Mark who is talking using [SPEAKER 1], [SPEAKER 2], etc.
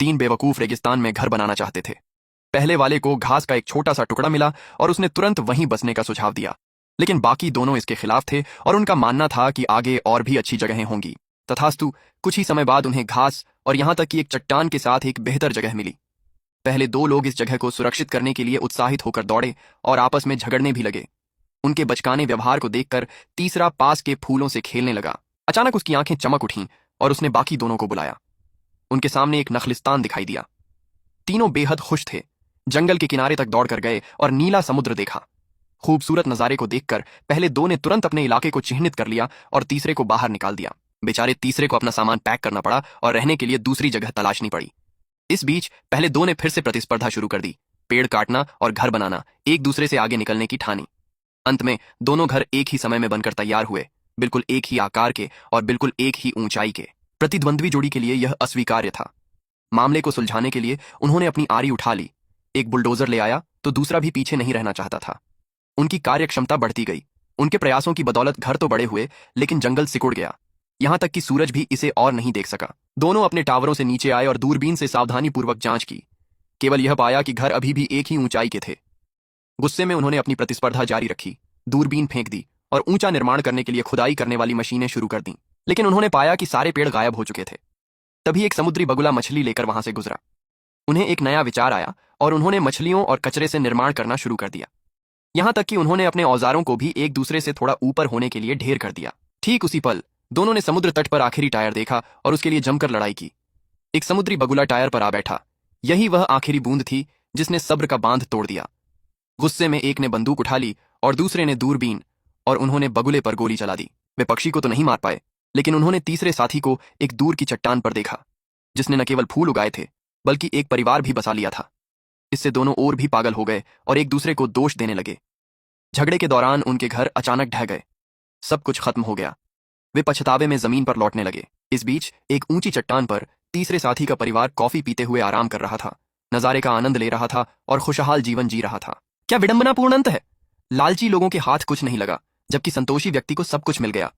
[SPEAKER 1] तीन बेवकूफ रेगिस्तान में घर बनाना चाहते थे। पहले वाले को घास का एक छोटा सा टुकड़ा मिला और उसने तुरंत वहीं बसने का सुझाव दिया, लेकिन बाकी दोनों इसके खिलाफ थे और उनका मानना था कि आगे और भी अच्छी जगहें होंगी। तथास्तु कुछ ही समय बाद उन्हें घास और यहां तक कि एक चट्टान के साथ एक बेहतर जगह मिली। पहले दो लोग इस जगह को सुरक्षित करने के लिए उत्साहित होकर दौड़े और आपस में झगड़ने भी लगे। उनके बचकाने व्यवहार को देखकर तीसरा पास के फूलों से खेलने लगा। अचानक उसकी आंखें चमक उठीं और उसने बाकी दोनों को बुलाया। उनके सामने एक नखलिस्तान दिखाई दिया। तीनों बेहद खुश थे। जंगल के किनारे तक दौड़कर गए और नीला समुद्र देखा। खूबसूरत नजारे को देखकर पहले दो ने तुरंत अपने इलाके को चिन्हित कर लिया और तीसरे को बाहर निकाल दिया। बेचारे तीसरे को अपना सामान पैक करना पड़ा और रहने के लिए दूसरी जगह तलाशनी पड़ी। इस बीच पहले दो ने फिर से प्रतिस्पर्धा शुरू कर दी। पेड़ काटना और घर बनाना, एक दूसरे से आगे निकलने की ठानी। अंत में दोनों घर एक ही समय में बनकर तैयार हुए, बिल्कुल एक ही आकार के और बिल्कुल एक ही ऊंचाई के। प्रतिद्वंद्वी जोड़ी के लिए यह अस्वीकार्य था। मामले को सुलझाने के लिए उन्होंने अपनी आरी उठा ली। एक बुलडोजर ले आया तो दूसरा भी पीछे नहीं रहना चाहता था। उनकी कार्य क्षमता बढ़ती गई। उनके प्रयासों की बदौलत घर तो बड़े हुए, लेकिन जंगल सिकुड़ गया। यहां तक कि सूरज भी इसे और नहीं देख सका। दोनों अपने टावरों से नीचे आए और दूरबीन से सावधानीपूर्वक जांच की। केवल यह पाया कि घर अभी भी एक ही ऊंचाई के थे। गुस्से में उन्होंने अपनी प्रतिस्पर्धा जारी रखी, दूरबीन फेंक दी और ऊंचा निर्माण करने के लिए खुदाई करने वाली मशीनें शुरू कर दी। लेकिन उन्होंने पाया कि सारे पेड़ गायब हो चुके थे। तभी एक समुद्री बगुला मछली लेकर वहां से गुजरा। उन्हें एक नया विचार आया और उन्होंने मछलियों और कचरे से निर्माण करना शुरू कर दिया। यहां तक कि उन्होंने अपने औजारों को भी एक दूसरे से थोड़ा ऊपर होने के लिए ढेर कर दिया। ठीक उसी पल दोनों ने समुद्र तट पर आखिरी टायर देखा और उसके लिए जमकर लड़ाई की। एक समुद्री बगुला टायर पर आ बैठा। यही वह आखिरी बूंद थी जिसने सब्र का बांध तोड़ दिया। गुस्से में एक ने बंदूक उठा ली और दूसरे ने दूरबीन, और उन्होंने बगुले पर गोली चला दी। वे पक्षी को तो नहीं मार पाए, लेकिन उन्होंने तीसरे साथी को एक दूर की चट्टान पर देखा, जिसने न केवल फूल उगाए थे बल्कि एक परिवार भी बसा लिया था। इससे दोनों और भी पागल हो गए और एक दूसरे को दोष देने लगे। झगड़े के दौरान उनके घर अचानक ढह गए। सब कुछ खत्म हो गया। वे पछतावे में जमीन पर लौटने लगे। इस बीच एक ऊंची चट्टान पर तीसरे साथी का परिवार कॉफी पीते हुए आराम कर रहा था, नजारे का आनंद ले रहा था और खुशहाल जीवन जी रहा था। क्या विडंबनापूर्ण अंत है। लालची लोगों के हाथ कुछ नहीं लगा, जबकि संतोषी व्यक्ति को सब कुछ मिल गया।